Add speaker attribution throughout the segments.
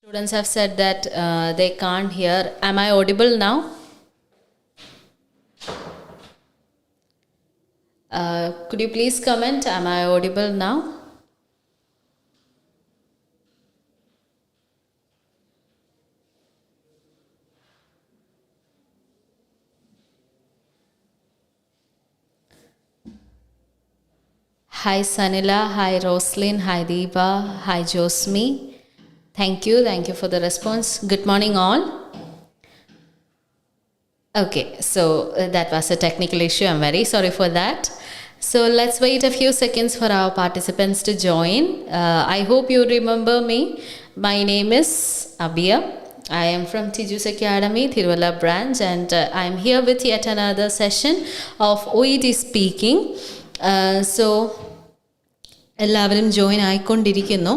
Speaker 1: Students have said that they can't hear. Am I audible now? Could you please comment? Am I audible now? Hi Sanila, hi Roslyn, hi Deepa, hi Josmi. Thank you for the response. Good morning all. Okay, so that was a technical issue. I'm very sorry for that. So let's wait a few seconds for our participants to join. I hope you remember me. My name is Abhiya. I am from Tiju's Academy, Thiruvalla branch, and I am here with yet another session of OET speaking. So എല്ലാവരും join ആയിക്കൊണ്ടിരിക്കുന്നു.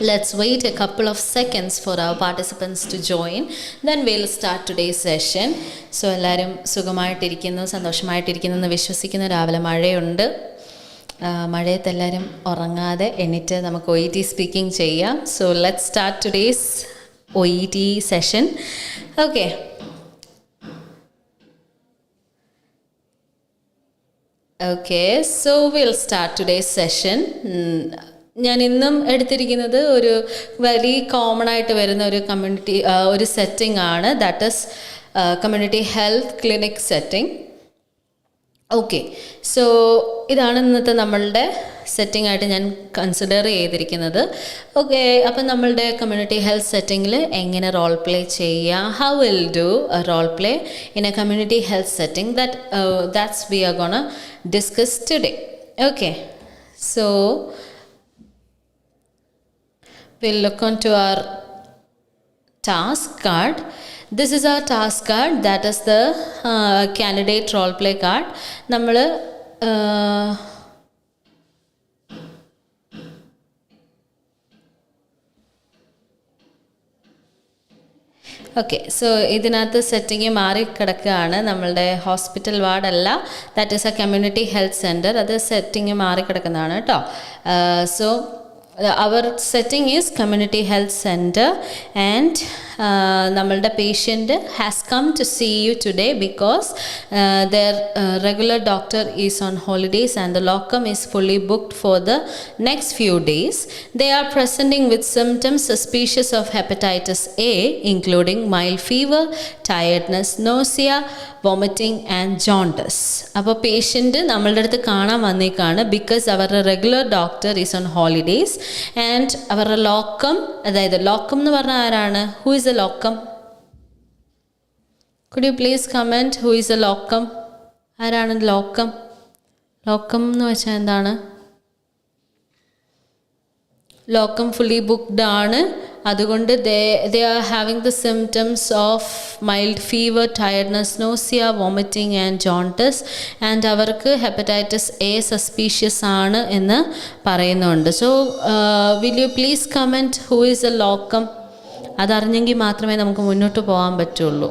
Speaker 1: Let's wait a couple of seconds for our participants to join. Then we'll start today's session. So എല്ലാവരും സുഖമായിട്ടിരിക്കുന്നു, സന്തോഷമായിട്ടിരിക്കുന്നു എന്ന് വിശ്വസിക്കുന്നു. രാവിലെ മഴയുണ്ട്. മഴയത്ത് എല്ലാവരും ഉറങ്ങാതെ എണീറ്റ് നമുക്ക് OET സ്പീക്കിംഗ് ചെയ്യാം. So let's start today's OET session. Okay. Okay, so we'll start today's session. ഞാൻ ഇന്നും എടുത്തിരിക്കുന്നത് ഒരു വെരി കോമൺ ആയിട്ട് വരുന്ന ഒരു കമ്മ്യൂണിറ്റി ഒരു സെറ്റിംഗ് ആണ്. That is community health clinic setting. Okay, so ഇതാണ് ഇന്നത്തെ നമ്മളുടെ സെറ്റിംഗ് ആയിട്ട് ഞാൻ കൺസിഡർ ചെയ്തിരിക്കുന്നത്. ഓക്കെ, അപ്പം നമ്മളുടെ കമ്മ്യൂണിറ്റി ഹെൽത്ത് സെറ്റിങ്ങിൽ എങ്ങനെ റോൾ പ്ലേ ചെയ്യാം, how will do a role play in a community health setting, that's we are gonna discuss today. Okay, so we'll look onto our task card. This is our task card, that is the candidate role play card. നമ്മൾ okay, so ഇതിനകത്ത് setting മാറി കിടക്കുകയാണ്. നമ്മളുടെ hospital വാർഡല്ല, that is a community health centre. അത് setting മാറി കിടക്കുന്നതാണ് കേട്ടോ. So our setting is community health center, and നമ്മളുടെ patient has come to see you today because their regular doctor is on holidays and the locum is fully booked for the next few days. They are presenting with symptoms suspicious of hepatitis A, including mild fever, tiredness, nausea, vomiting and jaundice. അപ്പോൾ patient നമ്മളുടെ അടുത്ത് കാണാൻ വന്നേക്കാണ് because അവരുടെ regular doctor is on holidays and അവരുടെ locum, അതായത് locum എന്ന് പറഞ്ഞാൽ ആരാണ്? Who is a locum? Could you please comment who is a locum? ആരാണ് ലോക്കം? ലോക്കം എന്ന് വെച്ചാൽ എന്താണ്? ലോക്കം ഫുള്ളി ബുക്ക്ഡ് ആണ്. അതുകൊണ്ട് they are having the symptoms of mild fever, tiredness, nausea, vomiting and jaundice, and അവർക്ക് hepatitis A suspicious ആണ് എന്ന് പറയുന്നുണ്ട്. So will you please comment who is a locum? അതറിഞ്ഞെങ്കിൽ മാത്രമേ നമുക്ക് മുന്നോട്ട് പോകാൻ പറ്റുള്ളൂ.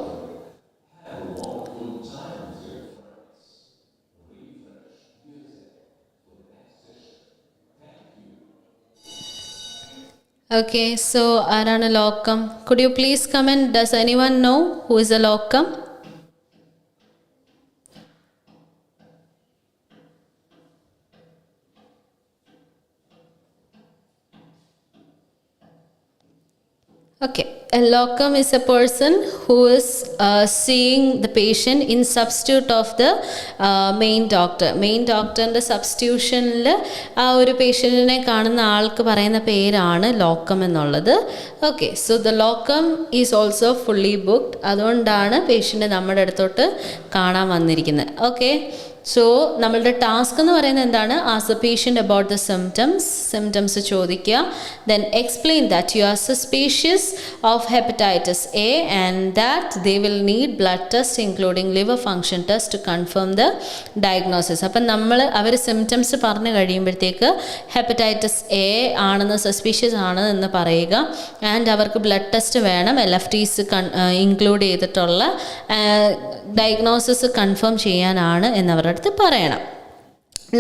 Speaker 1: Okay, so ആരാണ് locum? Could you please comment? Does anyone know who is a locum? Okay, a locum is a person who is seeing the patient in substitute of the main doctor. Main ഡോക്ടറിൻ്റെ സബ്സ്റ്റിറ്റ്യൂഷനിൽ ആ ഒരു പേഷ്യൻറ്റിനെ കാണുന്ന ആൾക്ക് പറയുന്ന പേരാണ് locum എന്നുള്ളത്. Okay, so the locum is also fully booked. അതുകൊണ്ടാണ് patient നമ്മുടെ അടുത്തോട്ട് കാണാൻ വന്നിരിക്കുന്നത്. ഓക്കെ, സോ നമ്മളുടെ ടാസ്ക് എന്ന് പറയുന്നത് എന്താണ്? As a patient about the symptoms ചോദിക്കുക. Then explain that you are suspicious of hepatitis A and that they will need blood test including liver function test to confirm the diagnosis. അപ്പം അവർ symptoms പറഞ്ഞു കഴിയുമ്പോഴത്തേക്ക് hepatitis A ആണെന്ന്, suspicious ആണ് എന്ന് പറയുക. And അവർക്ക് ബ്ലഡ് ടെസ്റ്റ് വേണം, LFTs ഇൻക്ലൂഡ് ചെയ്തിട്ടുള്ള ഡയഗ്നോസിസ് കൺഫേം ചെയ്യാനാണ് എന്നവരുടെ അടുത്ത് പറയണം.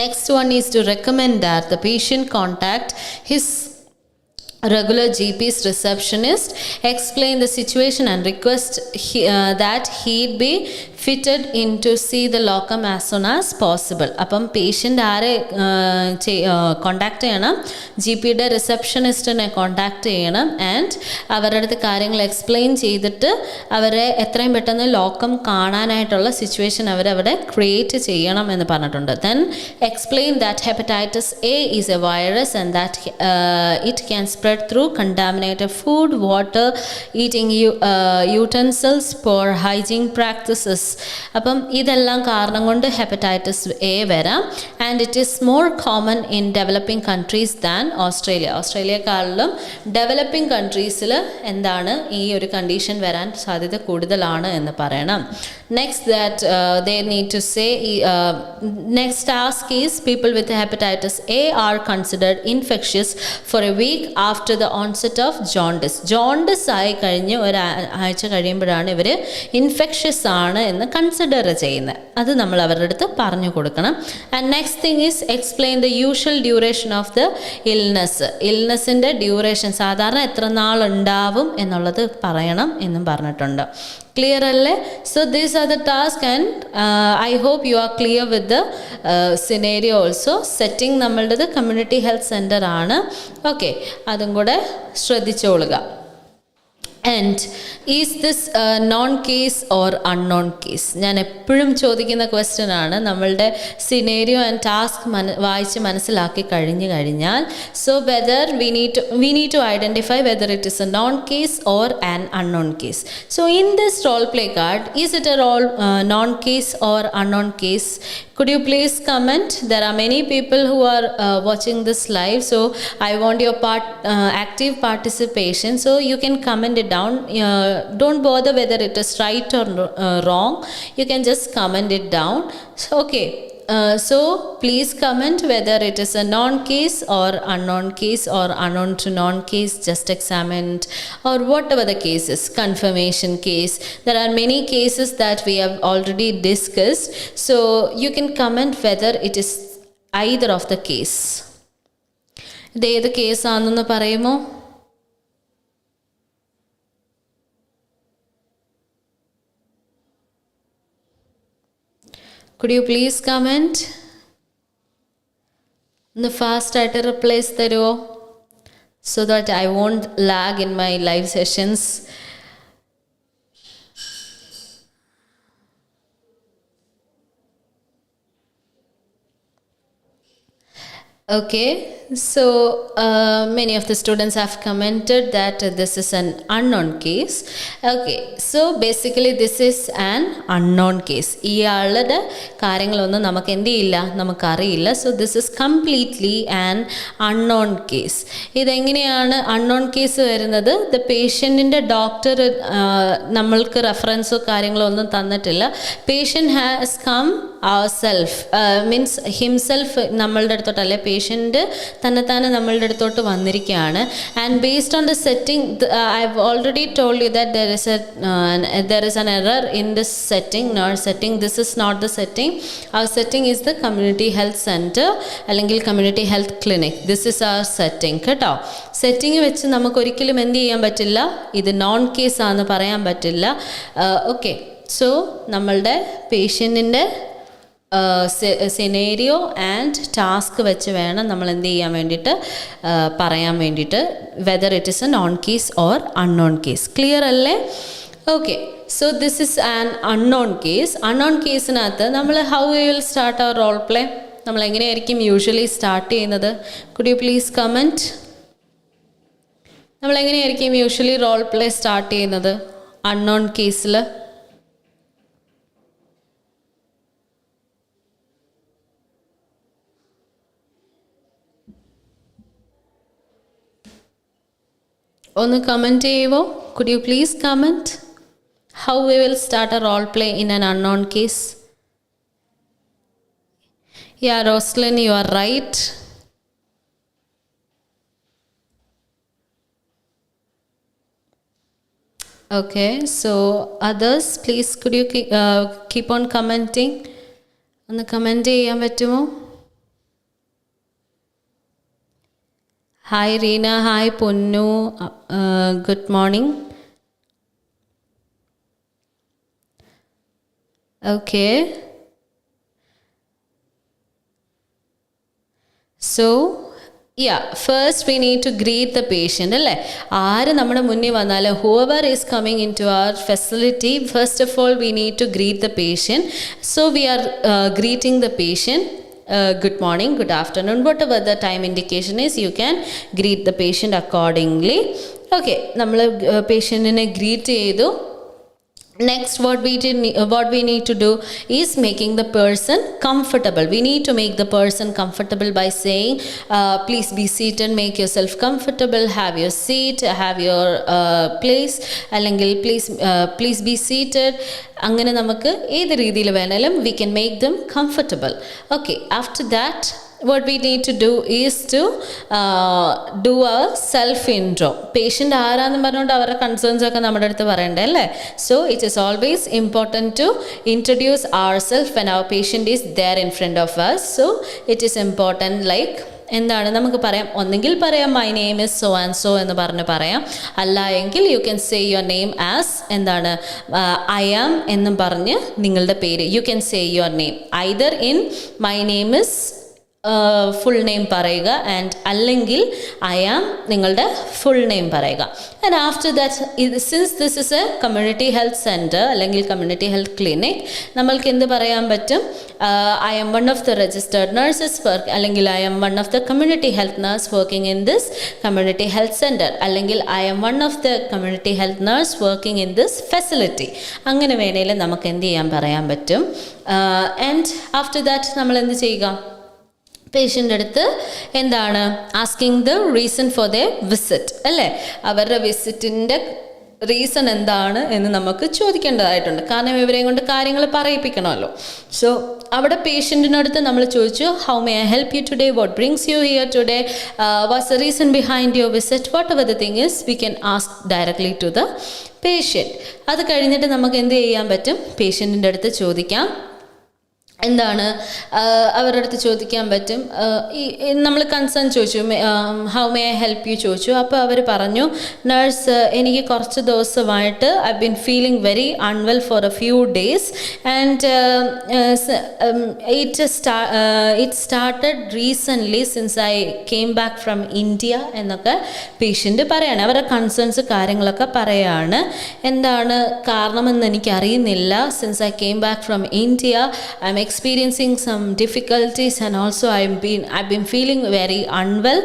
Speaker 1: Next one is to recommend that the patient contact his regular GP's receptionist, explain the situation and request that he'd be fitted in to see the locum as soon as possible. അപ്പം patient ആരെ contact ചെയ്യണം? G പിയുടെ റിസപ്ഷനിസ്റ്റിനെ contact ചെയ്യണം and അവരുടെ അടുത്ത് കാര്യങ്ങൾ explain ചെയ്തിട്ട് അവരെ എത്രയും പെട്ടെന്ന് ലോക്കം കാണാനായിട്ടുള്ള സിറ്റുവേഷൻ അവരവിടെ ക്രിയേറ്റ് ചെയ്യണം എന്ന് പറഞ്ഞിട്ടുണ്ട്. Then explain that hepatitis A is A virus and that it can spread through contaminated food, water, eating utensils, poor hygiene practices. അപ്പം ഇതെല്ലാം കാരണം കൊണ്ട് ഹെപ്പറ്റൈറ്റിസ് എ വരാം and it is more common in developing countries than Australia. ഓസ്ട്രേലിയക്കാളിലും developing കൺട്രീസിൽ എന്താണ് ഈ ഒരു കണ്ടീഷൻ വരാൻ സാധ്യത കൂടുതലാണ് എന്ന് പറയണം. Next that they need to say next task is people with hepatitis A are considered infectious for a week after the onset of jaundice. jaundice ആയി കഴിഞ്ഞ് ഒരാഴ്ച കഴിയുമ്പോഴാണ് ഇവർ ഇൻഫെക്ഷ്യസ് ആണ് എന്ന് കൺസിഡർ ചെയ്യുന്നത്. അത് നമ്മൾ അവരുടെ അടുത്ത് പറഞ്ഞു കൊടുക്കണം. And next thing is explain the usual duration of the ഇൽനെസ്സിൻ്റെ ഡ്യൂറേഷൻ, സാധാരണ എത്ര നാൾ ഉണ്ടാവും എന്നുള്ളത് പറയണം എന്നും പറഞ്ഞിട്ടുണ്ട്. ക്ലിയർ അല്ലേ? So these are the task and I hope you are clear with the scenario also. Setting നമ്മളുടേത് കമ്മ്യൂണിറ്റി ഹെൽത്ത് സെൻറ്റർ ആണ്. ഓക്കെ, അതും കൂടെ ശ്രദ്ധിച്ചോളുക. And is this known case or unknown case? ഞാൻ എപ്പോഴും ചോദിക്കുന്ന ക്വസ്റ്റ്യൻ ആണ്. നമ്മളുടെ സിനേരിയോ ആൻഡ് ടാസ്ക് വായിച്ച് മനസ്സിലാക്കി കഴിഞ്ഞാൽ so whether we need to identify whether it is a known case or an unknown case. So in this role play card, is it a role known case or unknown case? Could you please comment? There are many people who are watching this live, so I want your active participation. So you can comment it down. Don't bother whether it is right or wrong. You can just comment it down. So, okay. So please comment whether it is a non-case or unknown case or unknown to non-case, just examined, or whatever the case is, confirmation case. There are many cases that we have already discussed. So you can comment whether it is either of the case. ഇത് ഏത് കേസാണെന്ന് പറയുമോ? Could you please comment? ഒന്ന് fast ആയിട്ട് replies തരുമോ? so that I won't lag in my live sessions. Okay, so many of the students have commented that this is an unknown case. Okay, so basically this is an unknown case. ഇയാളുടെ കാര്യങ്ങളൊന്നും നമുക്ക് എന്ത് ചെയ്യില്ല, നമുക്കറിയില്ല. So this is completely an unknown case. ഇതെങ്ങനെയാണ് unknown case വരുന്നത്? The പേഷ്യൻറ്റിൻ്റെ doctor നമ്മൾക്ക് റെഫറൻസോ കാര്യങ്ങളോ ഒന്നും തന്നിട്ടില്ല. Patient has come means himself നമ്മളുടെ അടുത്തോട്ടല്ലേ, പേഷ്യൻ്റ് തന്നെത്താനെ നമ്മളുടെ അടുത്തോട്ട് വന്നിരിക്കുകയാണ്. And based on the setting, I have already told you that there is an error in this setting, nurse setting. This is not the setting. Our setting is the community health center അല്ലെങ്കിൽ community health clinic. This is our setting കേട്ടോ. Setting വെച്ച് നമുക്ക് ഒരിക്കലും എന്ത് ചെയ്യാൻ പറ്റില്ല, ഇത് non case ആണെന്ന് പറയാൻ പറ്റില്ല. ഓക്കെ, സോ നമ്മളുടെ പേഷ്യൻറ്റിൻ്റെ സിനേരിയോ ആൻഡ് ടാസ്ക് വെച്ച് വേണം നമ്മൾ എന്ത് ചെയ്യാൻ വേണ്ടിയിട്ട് പറയാൻ വേണ്ടിയിട്ട് whether it is a known case or unknown case. Clear അല്ലേ? Okay, so this is an unknown case. Unknown കേസിനകത്ത് നമ്മൾ ഹൗ വി വിൽ സ്റ്റാർട്ട് അവർ റോൾ പ്ലേ, നമ്മൾ എങ്ങനെയായിരിക്കും യൂഷ്വലി സ്റ്റാർട്ട് ചെയ്യുന്നത്? Could you please comment? നമ്മളെങ്ങനെയായിരിക്കും യൂഷ്വലി റോൾ പ്ലേ സ്റ്റാർട്ട് ചെയ്യുന്നത് unknown കേസിൽ? ഒന്ന് കമൻറ്റ് ചെയ്യുമോ? Could you please comment how we will start a role play in an unknown case? Yeah Roslyn, you are right. Okay, so others, please could you keep on commenting? ഒന്ന് comment ചെയ്യാൻ പറ്റുമോ? Hi Reena, hi Punnu, good morning. Okay. So, yeah, first we need to greet the patient. ആര് നമ്മുടെ മുന്നിൽ വന്നാലും whoever is coming into our facility, first of all we need to greet the patient. So we are greeting the patient. Good morning, good afternoon, whatever the time indication is, you can greet the patient accordingly. Okay, നമ്മൾ പേഷ്യൻറ്റിനെ greet ചെയ്തു. Next, what we need to do is making the person comfortable. We need to make the person comfortable by saying, please be seated, make yourself comfortable, have your seat, have your place, അല്ലെങ്കിൽ please be seated. അങ്ങനെ നമുക്ക് ഏത് രീതിയിൽ വേണേലും we can make them comfortable. Okay, after that what we need to do is to do a self intro. Patient ആരാന്ന് പറഞ്ഞുകൊണ്ട് അവരുടെ concerns ഒക്കെ നമ്മുടെ അടുത്ത് പറയണ്ടേ അല്ലേ? So it is always important to introduce ourselves when our patient is there in front of us. So it is important, like എന്താണ് നമുക്ക് പറയാം, ഒന്നെങ്കിൽ പറയാം my name is so and so എന്ന് പറഞ്ഞ് പറയാം, അല്ല എങ്കിൽ you can say your name as എന്താണ് ഐ ആം എന്നും പറഞ്ഞ് നിങ്ങളുടെ പേര് you can say your name either in my name is full name പറയുക ആൻഡ് അല്ലെങ്കിൽ ഐ ആം നിങ്ങളുടെ ഫുൾ നെയിം പറയുക. And after that since this is A community health centre അല്ലെങ്കിൽ കമ്മ്യൂണിറ്റി ഹെൽത്ത് ക്ലിനിക്, നമ്മൾക്ക് എന്ത് പറയാൻ പറ്റും, I am one of the registered nurses work, അല്ലെങ്കിൽ I am one of the community health nurse working in this community health centre, അല്ലെങ്കിൽ I am one of the community health nurse working in this facility. അങ്ങനെ വേണേലും നമുക്ക് എന്ത് ചെയ്യാൻ പറയാൻ പറ്റും. And after that നമ്മൾ എന്ത് ചെയ്യുക, പേഷ്യൻ്റെ അടുത്ത് എന്താണ് asking the reason for the visit അല്ലേ, അവരുടെ വിസിറ്റിൻ്റെ റീസൺ എന്താണ് എന്ന് നമുക്ക് ചോദിക്കേണ്ടതായിട്ടുണ്ട്. കാരണം ഇവരെയും കൊണ്ട് കാര്യങ്ങൾ പറയിപ്പിക്കണമല്ലോ. സോ അവിടെ പേഷ്യൻറ്റിനടുത്ത് നമ്മൾ ചോദിച്ചു, how may I help you today, what brings you here today, what's the reason behind your visit, whatever the thing is we can ask directly to the patient. അത് കഴിഞ്ഞിട്ട് നമുക്ക് എന്ത് ചെയ്യാൻ പറ്റും, പേഷ്യൻറ്റിൻ്റെ അടുത്ത് ചോദിക്കാം, എന്താണ് അവരുടെ അടുത്ത് ചോദിക്കാൻ പറ്റും, നമ്മൾ കൺസേൺ ചോദിച്ചു, how may I help you ചോദിച്ചു. അപ്പോൾ അവർ പറഞ്ഞു, നഴ്സ് എനിക്ക് കുറച്ച് ദിവസമായിട്ട് I been feeling very unwell for a few days and it started recently since I came back from India എന്നൊക്കെ പേഷ്യൻ്റ് പറയാണ്. അവരുടെ കൺസേൺസ് കാര്യങ്ങളൊക്കെ പറയാണ്. എന്താണ് കാരണമെന്ന് എനിക്കറിയുന്നില്ല, since I came back from India I'm experiencing some difficulties and also I've been feeling very unwell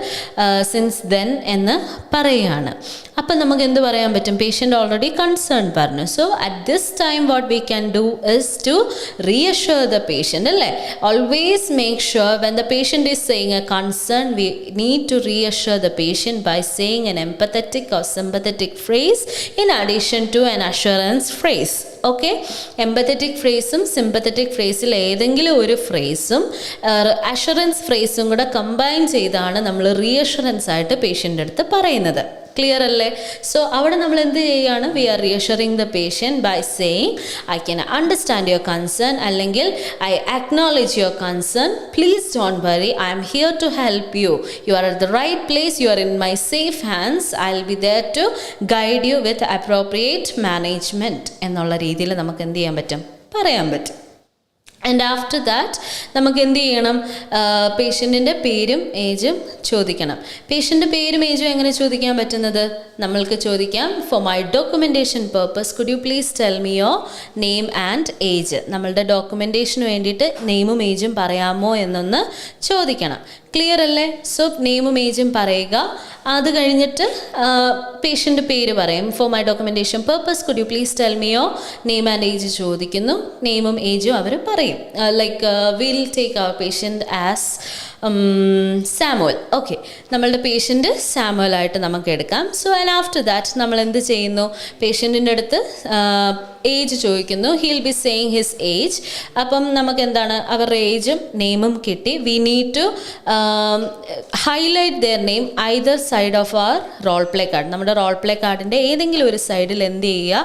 Speaker 1: since then എന്ന് പറയാണ്. അപ്പം നമുക്ക് എന്ത് പറയാൻ പറ്റും, പേഷ്യൻ്റ് ഓൾറെഡി കൺസേൺ പറഞ്ഞു. So at this time what we can do is to reassure the patient അല്ലേ. Always make sure when the patient is saying a concern we need to reassure the patient by saying an empathetic or sympathetic phrase in addition to an assurance phrase. Okay, empathetic ഫ്രേസും sympathetic ഫ്രേസിൽ ഏതെങ്കിലും ഒരു ഫ്രേസും assurance ഫ്രേസും കൂടെ combine ചെയ്താണ് നമ്മൾ റീഅഷ്വറൻസ് ആയിട്ട് പേഷ്യൻ്റെ അടുത്ത് പറയുന്നത്. ക്ലിയർ അല്ലേ? സോ അവിടെ നമ്മൾ എന്ത് ചെയ്യുകയാണ്, we are reassuring the patient by saying I can understand your concern, അല്ലെങ്കിൽ I acknowledge your concern, please don't worry, I'm here to help you, you are at the right place, you are in my safe hands, I will be there to guide you with appropriate management എന്നുള്ള രീതിയിൽ നമുക്ക് എന്ത് ചെയ്യാൻ പറ്റും, പറയാൻ പറ്റും. And after that നമുക്ക് എന്ത് ചെയ്യണം, പേഷ്യൻറ്റിൻ്റെ പേരും ഏജും ചോദിക്കണം. പേഷ്യൻ്റെ പേരും ഏജും എങ്ങനെ ചോദിക്കാൻ പറ്റുന്നത്, നമ്മൾക്ക് ചോദിക്കാം, four my documentation purpose could you please tell me your name and age. നമ്മളുടെ ഡോക്യുമെൻറ്റേഷന് വേണ്ടിയിട്ട് നെയിമും ഏജും പറയാമോ എന്നൊന്ന് ചോദിക്കണം. ക്ലിയർ അല്ലേ? സോ നെയിമും ഏജും പറയുക. അത് കഴിഞ്ഞിട്ട് പേഷ്യൻ്റ് പേര് പറയും, for my documentation purpose could you please tell me your name and age ചോദിക്കുന്നു. നെയിമും ഏജും അവർ പറയും. Like will take our patient as Samuel. Okay, നമ്മളുടെ പേഷ്യൻ്റ് സാമുവൽ ആയിട്ട് നമുക്ക് എടുക്കാം. സോ ആൻഡ് ആഫ്റ്റർ ദാറ്റ് നമ്മൾ എന്ത് ചെയ്യുന്നു, പേഷ്യൻറ്റിൻ്റെ അടുത്ത് ഏജ് ചോദിക്കുന്നു. He'll be saying his age. അപ്പം നമുക്ക് എന്താണ്, അവരുടെ ഏജും നെയിമും കിട്ടി. We need to highlight their name either side of our role play card. നമ്മുടെ റോൾ പ്ലേ കാർഡിൻ്റെ ഏതെങ്കിലും ഒരു സൈഡിൽ എന്ത് ചെയ്യുക,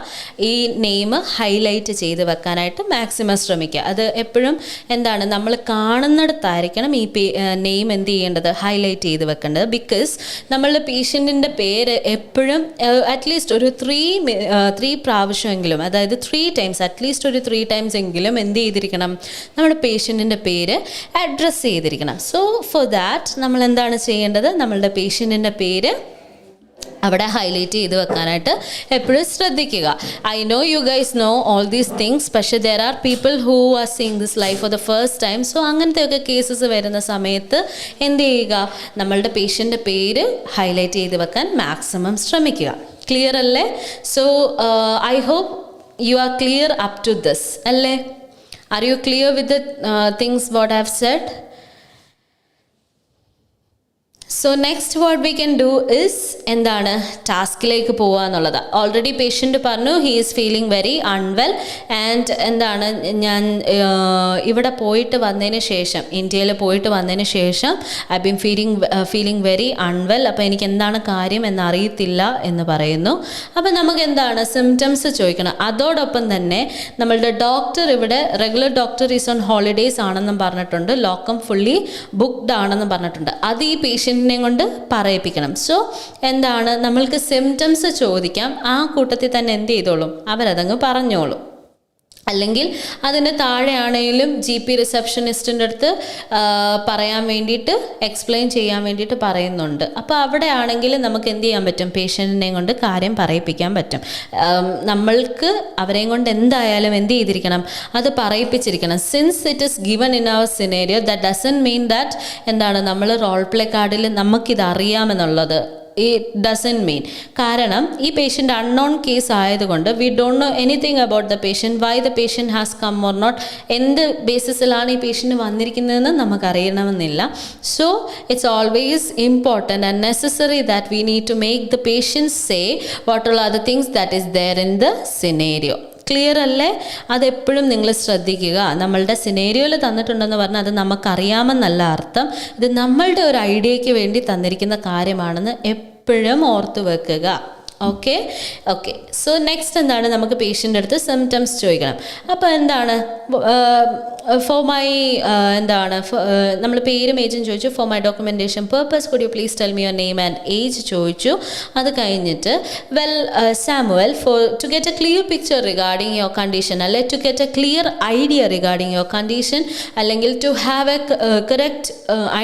Speaker 1: ഈ നെയിം ഹൈലൈറ്റ് ചെയ്ത് വെക്കാനായിട്ട് മാക്സിമം ശ്രമിക്കുക. അത് എപ്പോഴും എന്താണ്, നമ്മൾ കാണുന്നിടത്തായിരിക്കണം ഈ നെയിം എന്ത് ചെയ്യേണ്ടത്, ഹൈലൈറ്റ് ചെയ്ത് വെക്കേണ്ടത്. ബിക്കോസ് നമ്മളുടെ പേഷ്യൻറ്റിൻ്റെ പേര് എപ്പോഴും അറ്റ്ലീസ്റ്റ് ഒരു ത്രീ പ്രാവശ്യമെങ്കിലും, അതായത് 3 times, അറ്റ്ലീസ്റ്റ് ഒരു 3 times എങ്കിലും എന്ത് ചെയ്തിരിക്കണം, നമ്മുടെ പേഷ്യൻറ്റിൻ്റെ പേര് അഡ്രസ്സ് ചെയ്തിരിക്കണം. സോ ഫോർ ദാറ്റ് നമ്മൾ എന്താണ് ചെയ്യേണ്ടത്, നമ്മളുടെ പേഷ്യൻറ്റിൻ്റെ പേര് അവിടെ ഹൈലൈറ്റ് ചെയ്ത് വെക്കാനായിട്ട് എപ്പോഴും ശ്രദ്ധിക്കുക. I know you guys know all these things, പക്ഷേ there are people who are seeing this life for the first time. So അങ്ങനത്തെയൊക്കെ കേസസ് വരുന്ന സമയത്ത് എന്ത് ചെയ്യുക, നമ്മളുടെ പേഷ്യൻ്റെ പേര് ഹൈലൈറ്റ് ചെയ്ത് വെക്കാൻ മാക്സിമം ശ്രമിക്കുക. ക്ലിയർ അല്ലേ? So I hope you are clear up to this അല്ലേ? Are you clear with the things what I have said? So next what we can do is എന്താണ്, ടാസ്കിലേക്ക് പോവുക എന്നുള്ളത്. ഓൾറെഡി പേഷ്യൻ്റ് പറഞ്ഞു he is feeling very unwell and എന്താണ്, ഞാൻ ഇവിടെ പോയിട്ട് വന്നതിന് ശേഷം, ഇന്ത്യയിൽ പോയിട്ട് വന്നതിന് ശേഷം I been feeling very unwell, അപ്പോൾ എനിക്ക് എന്താണ് കാര്യം എന്നറിയത്തില്ല എന്ന് പറയുന്നു. അപ്പോൾ നമുക്ക് എന്താണ് സിംറ്റംസ് ചോദിക്കണം. അതോടൊപ്പം തന്നെ നമ്മളുടെ ഡോക്ടർ ഇവിടെ regular doctor is on holidays ആണെന്നും പറഞ്ഞിട്ടുണ്ട്, ലോക്കം ഫുള്ളി ബുക്ക്ഡ് ആണെന്നും പറഞ്ഞിട്ടുണ്ട്. അത് ഈ പേഷ്യൻ്റ് കൊണ്ട് പറയിപ്പിക്കണം. സോ എന്താണ്, നമ്മൾക്ക് സിംറ്റംസ് ചോദിക്കാം, ആ കൂട്ടത്തിൽ തന്നെ എന്ത് ചെയ്തോളും, അവരതങ്ങ് പറഞ്ഞോളും. അല്ലെങ്കിൽ അതിന് താഴെയാണെങ്കിലും GP റിസപ്ഷനിസ്റ്റിൻ്റെ അടുത്ത് പറയാൻ വേണ്ടിയിട്ട്, എക്സ്പ്ലെയിൻ ചെയ്യാൻ വേണ്ടിയിട്ട് പറയുന്നുണ്ട്. അപ്പോൾ അവിടെ ആണെങ്കിൽ നമുക്ക് എന്ത് ചെയ്യാൻ പറ്റും, പേഷ്യൻറ്റിനെ കൊണ്ട് കാര്യം പറയിപ്പിക്കാൻ പറ്റും. നമ്മൾക്ക് അവരെയും കൊണ്ട് എന്തായാലും എന്ത് ചെയ്തിരിക്കണം, അത് പറയിപ്പിച്ചിരിക്കണം. Since it is given in our scenario, that doesn't mean that എന്താണ് നമ്മൾ റോൾ പ്ലേ കാർഡിൽ നമുക്കിത് അറിയാമെന്നുള്ളത്. ഇറ്റ് ഡസൻറ്റ് മീൻ, കാരണം ഈ പേഷ്യൻ്റ് അൺനോൺ കേസ് ആയതുകൊണ്ട് we don't know anything about the patient, why the patient has come or not, എന്ത് ബേസിസിലാണ് ഈ പേഷ്യൻറ്റ് വന്നിരിക്കുന്നതെന്ന് നമുക്കറിയണമെന്നില്ല. So it's always important and necessary that we need to make the patient say what are the things that is there in the scenario. Clear അല്ലേ? അതെപ്പോഴും നിങ്ങൾ ശ്രദ്ധിക്കുക. നമ്മളുടെ സിനേരിയോയിൽ തന്നിട്ടുണ്ടെന്ന് പറഞ്ഞാൽ അത് നമുക്കറിയാമെന്നല്ല അർത്ഥം, ഇത് നമ്മളുടെ ഒരു ഐഡിയയ്ക്ക് വേണ്ടി തന്നിരിക്കുന്ന കാര്യമാണെന്ന് എപ്പോഴും ഓർത്ത് വെക്കുക. ഓക്കെ. സോ നെക്സ്റ്റ് എന്താണ്, നമുക്ക് പേഷ്യൻ്റെ അടുത്ത് സിംറ്റംസ് ചോദിക്കണം. അപ്പോൾ എന്താണ്, ഫോർ മൈ എന്താണ്, നമ്മൾ പേരും ഏജും ചോദിച്ചു. For my documentation purpose could you please tell me your name and age ചോദിച്ചു. അത് കഴിഞ്ഞിട്ട് well Samuel, for to get a clear picture regarding your condition, അല്ലെ to get a clear idea regarding your condition, അല്ലെങ്കിൽ to have a correct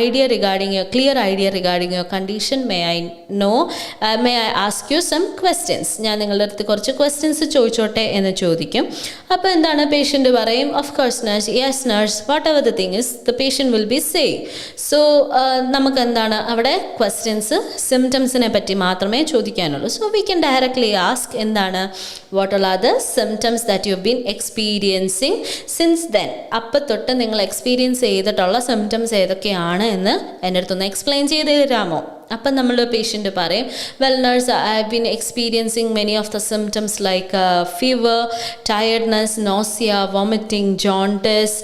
Speaker 1: idea regarding your clear idea regarding your condition, may I ask you some questions, ഞാൻ നിങ്ങളുടെ അടുത്ത് കുറച്ച് questions ചോദിച്ചോട്ടെ എന്ന് ചോദിക്കും. അപ്പോൾ എന്താണ്, പേഷ്യൻ്റ് പറയും of course nurse, yes nurse, whatever the thing is the patient will be saying. So നമുക്ക് എന്താണ് അവിടെ ക്വസ്റ്റ്യൻസ് സിംറ്റംസിനെ പറ്റി മാത്രമേ ചോദിക്കാനുള്ളൂ. So we can directly ask എന്താണ്, what are the symptoms that you have been experiencing since then, അപ്പം തൊട്ട് നിങ്ങൾ എക്സ്പീരിയൻസ് ചെയ്തിട്ടുള്ള സിംറ്റംസ് ഏതൊക്കെയാണ് എന്ന് എൻ്റെ അടുത്തൊന്ന് എക്സ്പ്ലെയിൻ ചെയ്ത് തരാമോ? അപ്പം നമ്മൾ പേഷ്യൻ്റ് പറയും well nurse, I have been experiencing many of the symptoms like fever, tiredness, nausea, vomiting, jaundice,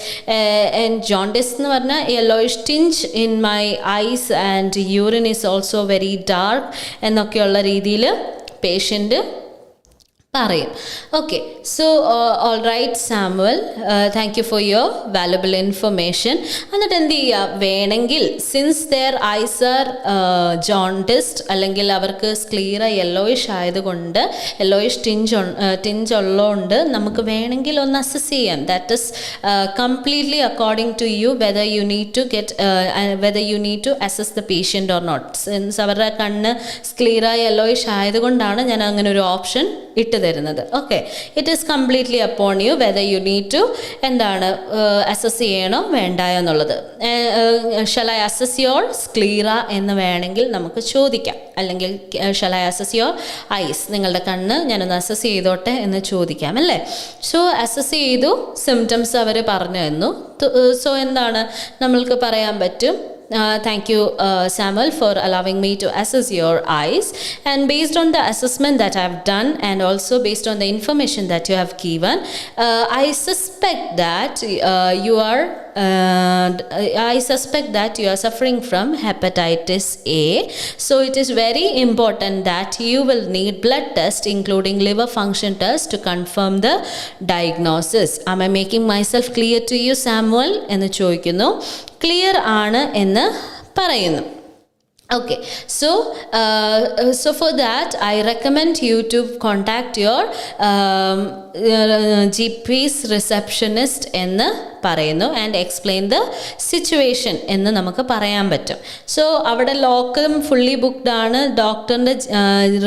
Speaker 1: and jaundice എന്ന് പറഞ്ഞാൽ yellowish tinge in my eyes and urine is also very dark എന്നൊക്കെയുള്ള രീതിയിൽ patient പറയും. Okay. So all right Samuel, thank you for your valuable information. എന്നിട്ട് എന്ത് ചെയ്യുക, വേണമെങ്കിൽ since their eyes are jaundiced, അല്ലെങ്കിൽ അവർക്ക് സ്ക്ലീറ യെല്ലോയിഷ് ആയതുകൊണ്ട്, യെല്ലോയിഷ് ടിഞ്ച് ഉള്ളതുകൊണ്ട് നമുക്ക് വേണമെങ്കിൽ ഒന്ന് അസസ് ചെയ്യാം. That is completely according to you whether you need to assess the patient or not. Since അവരുടെ കണ്ണ് സ്ക്ലീറ യെല്ലോയിഷ് ആയതുകൊണ്ടാണ് ഞാൻ അങ്ങനെ ഒരു ഓപ്ഷൻ ഇട്ട് തരുന്നത്. Okay. It is completely upon you whether you need to എന്താണ് അസസ് ചെയ്യണോ വേണ്ടായോ എന്നുള്ളത്. Shall I assess your sclera എന്ന് വേണമെങ്കിൽ നമുക്ക് ചോദിക്കാം. അല്ലെങ്കിൽ shall I assess your eyes, നിങ്ങളുടെ കണ്ണ് ഞാനൊന്ന് അസസ് ചെയ്തോട്ടെ എന്ന് ചോദിക്കാം അല്ലേ. സോ അസസ് ചെയ്തു, സിംറ്റംസ് അവർ പറഞ്ഞു തന്നു. സോ എന്താണ് നമ്മൾക്ക് പറയാൻ പറ്റും, thank you Samuel for allowing me to assess your eyes, and based on the assessment that I have done and also based on the information that you have given, I suspect that you are I suspect that you are suffering from hepatitis A. So it is very important that you will need blood test including liver function test to confirm the diagnosis. Am I making myself clear to you, Samuel? എന്ന് ചോദിക്കുന്നു. Clear ആണ് എന്ന് പറയുന്നു. Okay, so for that I recommend you to contact your GP's receptionist എന്ന് പറയുന്നു and explain the situation എന്ന് നമുക്ക് പറയാൻ പറ്റും. സോ അവിടെ ലോക്കും ഫുള്ളി ബുക്ക്ഡ് ആണ്. ഡോക്ടറിൻ്റെ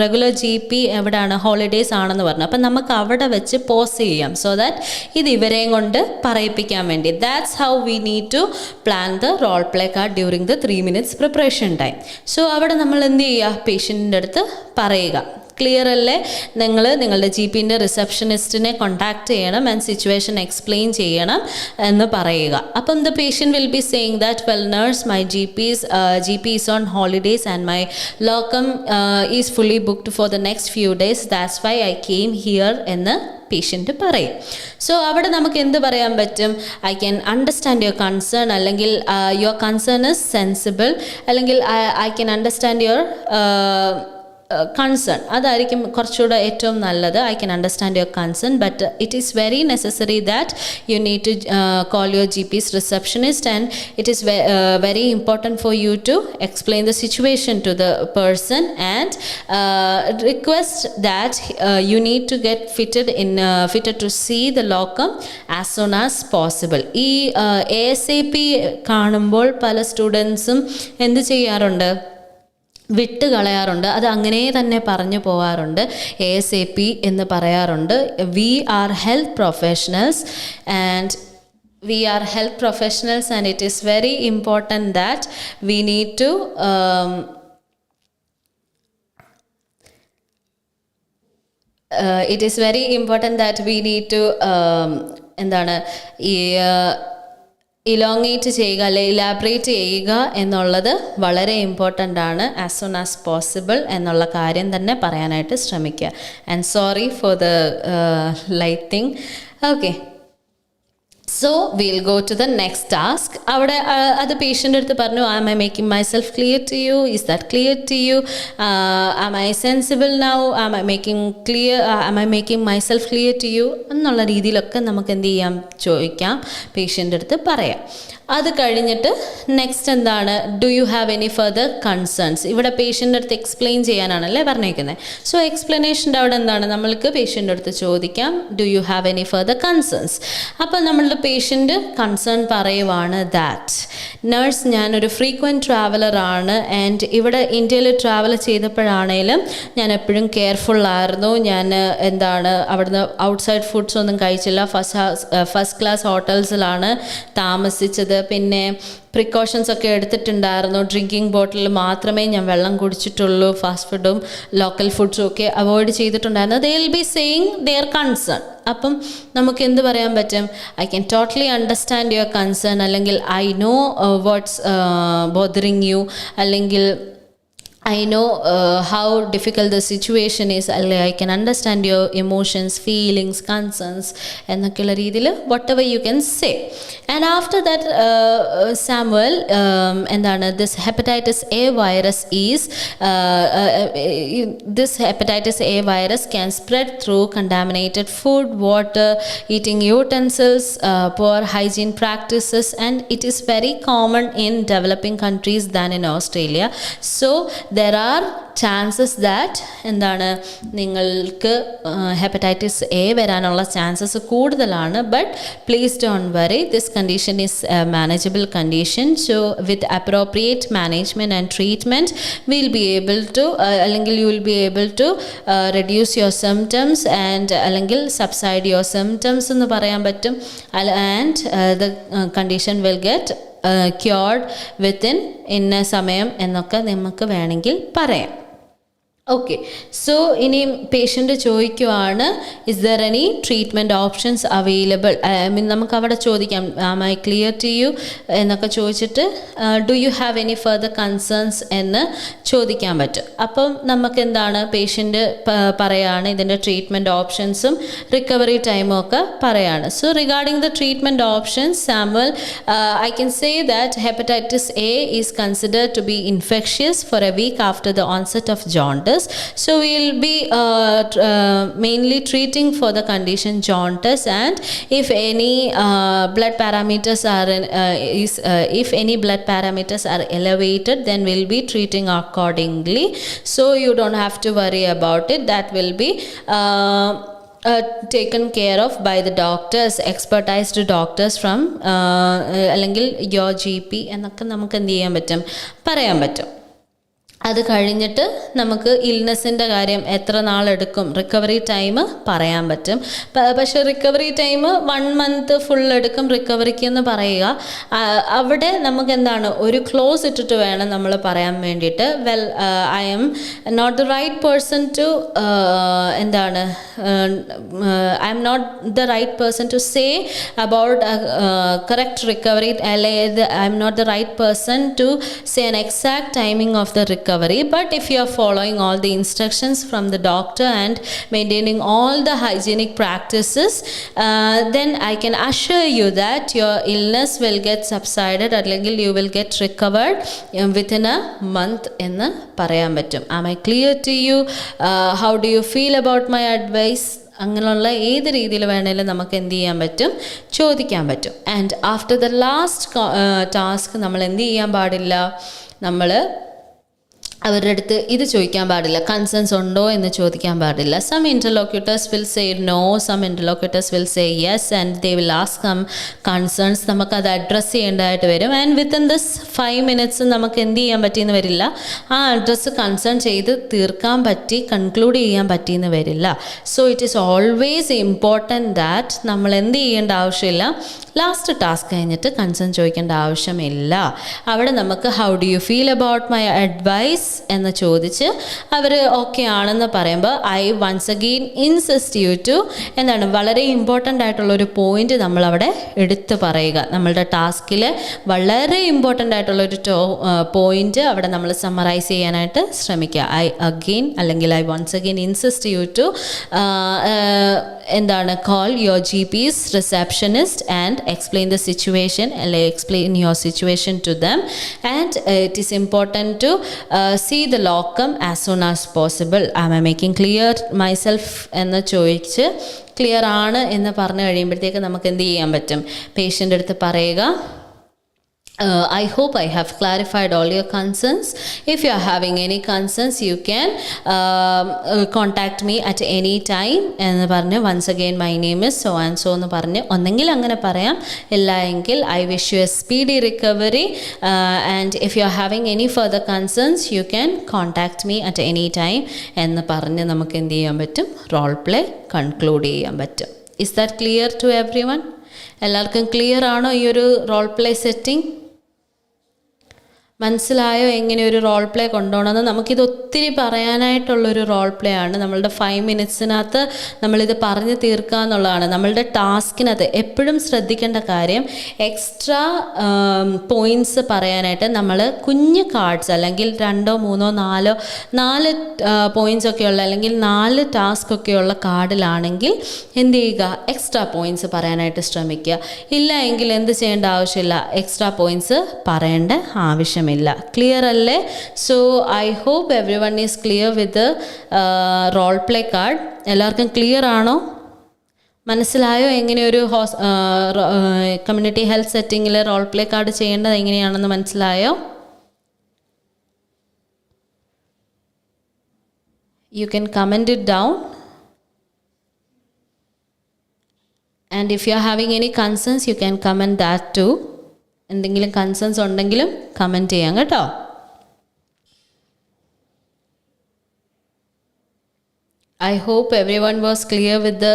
Speaker 1: റെഗുലർ GP എവിടെയാണ്, ഹോളിഡേയ്സ് ആണെന്ന് പറഞ്ഞു. അപ്പം നമുക്ക് അവിടെ വെച്ച് പോസ് ചെയ്യാം സോ ദാറ്റ് ഇത് ഇവരെയും കൊണ്ട് പറയിപ്പിക്കാൻ വേണ്ടി. That's how we need to plan the role play card during the 3 minutes preparation time. So അവിടെ നമ്മൾ എന്ത് ചെയ്യുക, പേഷ്യൻറ്റിൻ്റെ അടുത്ത് പറയുക. ക്ലിയർ അല്ലേ? നിങ്ങൾ നിങ്ങളുടെ GPൻ്റെ റിസപ്ഷനിസ്റ്റിനെ കോൺടാക്ട് ചെയ്യണം ആൻഡ് സിറ്റുവേഷൻ എക്സ്പ്ലെയിൻ ചെയ്യണം എന്ന് പറയുക. അപ്പം the patient will be saying that well nurse my GP is on holidays and my locum is fully booked for the next few days, that's why I came here എന്ന് patient പറയും. So അവിടെ നമുക്ക് എന്ത് പറയാൻ പറ്റും? I can understand your concern, അല്ലെങ്കിൽ your concern is sensible, അല്ലെങ്കിൽ I can understand your concern. അതായിരിക്കും കുറച്ചുകൂടെ ഏറ്റവും നല്ലത്. I can understand your concern, but it is very necessary that you need to call your GP's receptionist and it is very important for you to explain the situation to the person and request that you need to get fitted to see the locum as soon as possible. ഈ ASAP കാണുമ്പോൾ പല സ്റ്റുഡൻസും എന്ത് ചെയ്യാറുണ്ട്, വിട്ട് കളയാറുണ്ട്. അത് അങ്ങനെ തന്നെ പറഞ്ഞു പോകാറുണ്ട്. ASAP എന്ന് പറയാറുണ്ട്. We are health professionals and it is very important that we need to എന്താണ് ഈ ഇലോങ്ങേറ്റ് ചെയ്യുക അല്ലെ ഇലാബറേറ്റ് ചെയ്യുക എന്നുള്ളത് വളരെ ഇമ്പോർട്ടൻ്റ് ആണ്. ആസ് സൂൺ ആസ് പോസിബിൾ എന്നുള്ള കാര്യം തന്നെ പറയാനായിട്ട് ശ്രമിക്കുക. And sorry for the light thing. Okay, so will go to the next task. അവിടെ അത് പേഷ്യൻ്റെ അടുത്ത് പറഞ്ഞു, am I making myself clear to you, is that clear to you, am I sensible now, am I making myself clear to you എന്നുള്ള രീതിയിലൊക്കെ നമുക്ക് എന്ത് ചെയ്യാം, ചോദിക്കാം, പേഷ്യൻ്റെ അടുത്ത് പറയാം. അത് കഴിഞ്ഞിട്ട് നെക്സ്റ്റ് എന്താണ്, do you have any further concerns. ഇവിടെ പേഷ്യൻ്റെ അടുത്ത് എക്സ്പ്ലെയിൻ ചെയ്യാനാണല്ലേ പറഞ്ഞേക്കുന്നത്. സോ എക്സ്പ്ലനേഷൻ്റെ അവിടെ എന്താണ്, നമ്മൾക്ക് പേഷ്യൻ്റെ അടുത്ത് ചോദിക്കാം, do you have any further concerns. അപ്പോൾ നമ്മളുടെ പേഷ്യൻ്റ് കൺസേൺ പറയുവാണ് ദാറ്റ് നഴ്സ്, ഞാനൊരു ഫ്രീക്വൻറ്റ് ട്രാവലറാണ് ആൻഡ് ഇവിടെ ഇന്ത്യയിൽ ട്രാവൽ ചെയ്തപ്പോഴാണേലും ഞാൻ എപ്പോഴും കെയർഫുള്ളായിരുന്നു. ഞാൻ അവിടുന്ന് ഔട്ട്സൈഡ് ഫുഡ്സ് ഒന്നും കഴിച്ചില്ല, ഫസ്റ്റ് ക്ലാസ് ഹോട്ടൽസിലാണ് താമസിച്ചത്. പിന്നെ പ്രിക്കോഷൻസ് ഒക്കെ എടുത്തിട്ടുണ്ടായിരുന്നു. ഡ്രിങ്കിങ് ബോട്ടിൽ മാത്രമേ ഞാൻ വെള്ളം കുടിച്ചിട്ടുള്ളൂ. ഫാസ്റ്റ് ഫുഡും ലോക്കൽ ഫുഡ്സും ഒക്കെ അവോയ്ഡ് ചെയ്തിട്ടുണ്ടായിരുന്നു. They will be saying their concern. അപ്പം നമുക്ക് എന്ത് പറയാൻ പറ്റും, I can totally understand your concern, അല്ലെങ്കിൽ I know what's bothering you, അല്ലെങ്കിൽ I know how difficult the situation is, I can understand your emotions, feelings, concerns എന്നൊക്കെയുള്ള രീതിയിൽ whatever you can say. And after that Samuel, this hepatitis A virus is this hepatitis A virus can spread through contaminated food, water, eating utensils, poor hygiene practices, and it is very common in developing countries than in Australia. So there are chances that നിങ്ങൾക്ക് hepatitis A വരാനുള്ള chances കൂടുതലാണ്. But please don't worry, this condition is manageable condition. So with appropriate management and treatment will be able to, അല്ലെങ്കിൽ you will be able to reduce your symptoms and അല്ലെങ്കിൽ subside your symptoms എന്ന് പറയാൻ പറ്റും. And the condition will get cured within ഇന്ന സമയം എന്നൊക്കെ നമുക്ക് വേണമെങ്കിൽ പറയാം. ഓക്കെ, സോ ഇനി പേഷ്യൻ്റ് ചോദിക്കുവാണ്, is there any treatment options available? I mean നമുക്ക് അവിടെ ചോദിക്കാം, am I clear to you എന്നൊക്കെ ചോദിച്ചിട്ട് do you have any further concerns എന്ന് ചോദിക്കാൻ പറ്റും. അപ്പം നമുക്ക് എന്താണ് പേഷ്യൻ്റ് പറയാണ് ഇതിൻ്റെ ട്രീറ്റ്മെൻറ്റ് ഓപ്ഷൻസും റിക്കവറി ടൈമും ഒക്കെ പറയാണ്. So regarding the treatment options, Samuel, I can say that hepatitis A is considered to be infectious for a week after the onset of jaundice. So we will be mainly treating for the condition jaundice, and if any blood parameters are if any blood parameters are elevated, then we'll be treating accordingly. So you don't have to worry about it. That will be taken care of by the doctors, expertised doctors from അല്ലെങ്കിൽ your GP എന്നൊക്കെ നമുക്ക് എന്ത് ചെയ്യാൻ പറ്റും, പറയാൻ പറ്റും. അത് കഴിഞ്ഞിട്ട് നമുക്ക് ഇൽനെസ്സിൻ്റെ കാര്യം എത്ര നാളെടുക്കും, റിക്കവറി ടൈം പറയാൻ പറ്റും. പക്ഷേ റിക്കവറി ടൈം 1 month ഫുൾ എടുക്കും റിക്കവറിക്ക് എന്ന് പറയുക. അവിടെ നമുക്ക് എന്താണ് ഒരു ക്ലോസ് ഇട്ടിട്ട് വേണം നമ്മൾ പറയാൻ വേണ്ടിയിട്ട്. Well, I'm not the right person to എന്താണ് I'm not the right person to say about correct recovery, അല്ലെങ്കിൽ I'm not the right person to say an exact timing of the recovery. But if you are following all the instructions from the doctor and maintaining all the hygienic practices, then I can assure you that your illness will get subsided, അല്ലെങ്കിൽ you will get recovered within a month എന്ന് പറയാൻ പറ്റും. Am I clear to you? How do you feel about my advice? അങ്ങനെയുള്ള ഏത് രീതിയിൽ വേണേലും നമുക്ക് എന്ത് ചെയ്യാൻ പറ്റും, ചോദിക്കാൻ പറ്റും. And after the last task നമ്മൾ എന്ത് ചെയ്യാൻ പാടില്ല, നമ്മൾ അവരുടെ അടുത്ത് ഇത് ചോദിക്കാൻ പാടില്ല, കൺസേൺസ് ഉണ്ടോ എന്ന് ചോദിക്കാൻ പാടില്ല. Some interlocutors will say no, some interlocutors will say yes, and they will ask some concerns. നമുക്കത് അഡ്രസ്സ് ചെയ്യേണ്ടതായിട്ട് വരും. ആൻഡ് വിത്തിൻ ദിസ് 5 minutes നമുക്ക് എന്ത് ചെയ്യാൻ പറ്റിയെന്ന് വരില്ല, ആ അഡ്രസ്സ് കൺസേൺ ചെയ്ത് തീർക്കാൻ പറ്റി, കൺക്ലൂഡ് ചെയ്യാൻ പറ്റിയെന്ന് വരില്ല. So it is always important that നമ്മൾ എന്ത് ചെയ്യേണ്ട ആവശ്യമില്ല, ലാസ്റ്റ് ടാസ്ക് കഴിഞ്ഞിട്ട് കൺസേൺ ചോദിക്കേണ്ട ആവശ്യമില്ല. അവിടെ നമുക്ക് how do you feel about my advice എന്ന് ചോദിച്ച് അവർ ഓക്കെ ആണെന്ന് പറയുമ്പോൾ I once again insist you to എന്താണ് വളരെ ഇമ്പോർട്ടൻ്റ് ആയിട്ടുള്ളൊരു പോയിന്റ് നമ്മളവിടെ എടുത്ത് പറയുക. നമ്മളുടെ ടാസ്കിൽ വളരെ ഇമ്പോർട്ടൻ്റ് ആയിട്ടുള്ളൊരു പോയിന്റ് അവിടെ നമ്മൾ സമ്മറൈസ് ചെയ്യാനായിട്ട് ശ്രമിക്കുക. ഐ അഗെയിൻ അല്ലെങ്കിൽ I once again insist you to എന്താണ് call your GP's receptionist and explain the situation, explain your situation to them, and it is important to see the locum as soon as possible. Am I making clear myself എന്ന് ചോദിച്ച് clear ആണ് എന്ന് പറഞ്ഞു കഴിയുമ്പോഴത്തേക്ക് നമുക്ക് എന്ത് ചെയ്യാൻ പറ്റും, പേഷ്യൻ്റെ അടുത്ത് പറയുക, I hope I have clarified all your concerns. If you are having any concerns, you can contact me at any time എന്ന് പറഞ്ഞ് once again my name is so and so എന്ന് പറഞ്ഞ് ഒന്നെങ്കിൽ അങ്ങനെ പറയാം, ഇല്ല എങ്കിൽ I wish you a speedy recovery, and if you are having any further concerns you can contact me at any time എന്ന് പറഞ്ഞ് നമുക്ക് എന്ത് ചെയ്യാൻ പറ്റും, റോൾ പ്ലേ കൺക്ലൂഡ് ചെയ്യാൻ പറ്റും. Is that clear to everyone? എല്ലാവർക്കും ക്ലിയർ ആണോ ഈ ഒരു റോൾ പ്ലേ സെറ്റിംഗ്? മനസ്സിലായോ എങ്ങനെ ഒരു റോൾ പ്ലേ കൊണ്ടുപോകണമെന്ന്? നമുക്കിത് ഒത്തിരി പറയാനായിട്ടുള്ളൊരു റോൾ പ്ലേ ആണ്. നമ്മളുടെ 5 minutesനകത്ത് നമ്മളിത് പറഞ്ഞ് തീർക്കുക എന്നുള്ളതാണ്. നമ്മളുടെ ടാസ്കിനകത്ത് എപ്പോഴും ശ്രദ്ധിക്കേണ്ട കാര്യം, എക്സ്ട്രാ പോയിൻറ്റ്സ് പറയാനായിട്ട് നമ്മൾ കുഞ്ഞ് കാർഡ്സ് അല്ലെങ്കിൽ 2, 3, 4 പോയിൻറ്റ്സ് ഒക്കെയുള്ള അല്ലെങ്കിൽ 4 ടാസ്ക് ഒക്കെയുള്ള കാർഡിലാണെങ്കിൽ എന്ത് ചെയ്യുക, എക്സ്ട്രാ പോയിൻറ്റ്സ് പറയാനായിട്ട് ശ്രമിക്കുക. ഇല്ല എങ്കിൽ എന്ത് ചെയ്യേണ്ട ആവശ്യമില്ല, എക്സ്ട്രാ പോയിൻറ്റ്സ് പറയേണ്ട ആവശ്യമില്ല. ക്ലിയർ അല്ലേ? So I hope everyone is clear with role play card. എല്ലാവർക്കും ക്ലിയർ ആണോ? മനസ്സിലായോ എങ്ങനെ ഒരു കമ്മ്യൂണിറ്റി ഹെൽത്ത് സെറ്റിങ്ങിൽ റോൾ പ്ലേ കാർഡ് ചെയ്യേണ്ടത് എങ്ങനെയാണെന്ന് മനസ്സിലായോ? You can comment it down, and if you are having any concerns you can comment that too. എന്തെങ്കിലും കൺസേൺസ് ഉണ്ടെങ്കിലും കമൻറ്റ് ചെയ്യാം കേട്ടോ. I hope everyone was clear with the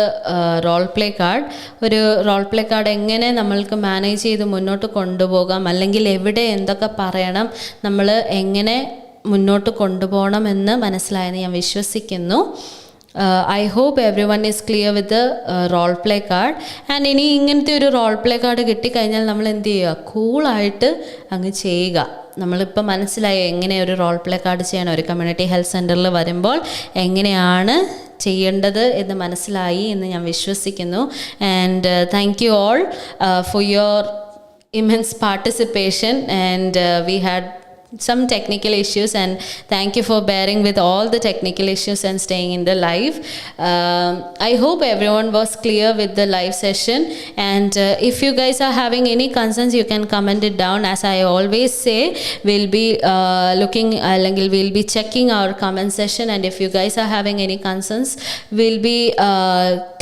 Speaker 1: role play card. ഒരു role play card എങ്ങനെ നമ്മൾക്ക് manage ചെയ്ത് മുന്നോട്ട് കൊണ്ടുപോകാം, അല്ലെങ്കിൽ എവിടെ എന്തൊക്കെ പറയണം, നമ്മൾ എങ്ങനെ മുന്നോട്ട് കൊണ്ടുപോകണമെന്ന് മനസ്സിലായെന്ന് ഞാൻ വിശ്വസിക്കുന്നു. I hope everyone is clear with the role play card. And ഇനി ഇങ്ങനത്തെ ഒരു റോൾ പ്ലേ കാർഡ് കിട്ടിക്കഴിഞ്ഞാൽ നമ്മൾ എന്ത് ചെയ്യുക, കൂളായിട്ട് അങ്ങ് ചെയ്യുക. നമ്മളിപ്പോൾ മനസ്സിലായി എങ്ങനെ ഒരു റോൾ പ്ലേ കാർഡ് ചെയ്യണം, ഒരു കമ്മ്യൂണിറ്റി ഹെൽത്ത് സെൻറ്ററിൽ വരുമ്പോൾ എങ്ങനെയാണ് ചെയ്യേണ്ടത് എന്ന് മനസ്സിലായി എന്ന് ഞാൻ വിശ്വസിക്കുന്നു. And thank you all for your immense participation, and we had some technical issues, and thank you for bearing with all the technical issues and staying in the live. I hope everyone was clear with the live session, and if you guys are having any concerns, you can comment it down. As I always say, we'll be we'll be checking our comment session, and if you guys are having any concerns, we'll be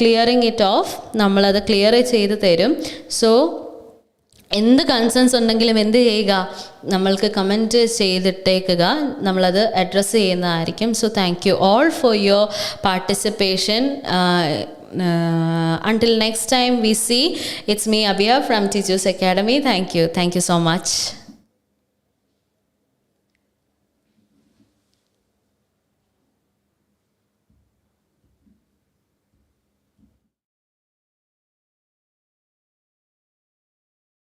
Speaker 1: clearing it off. നമ്മളത് clear ചെയ്ത് തരും. So എന്ത് concerns ഉണ്ടെങ്കിലും എന്ത് ചെയ്യുക, നമ്മൾക്ക് comment ചെയ്തിട്ടേക്കുക, നമ്മളത് address ചെയ്യുന്നതായിരിക്കും. So thank you all for your participation. Until next time we see, it's me Abhiya from Tiju's Academy. Thank you so much.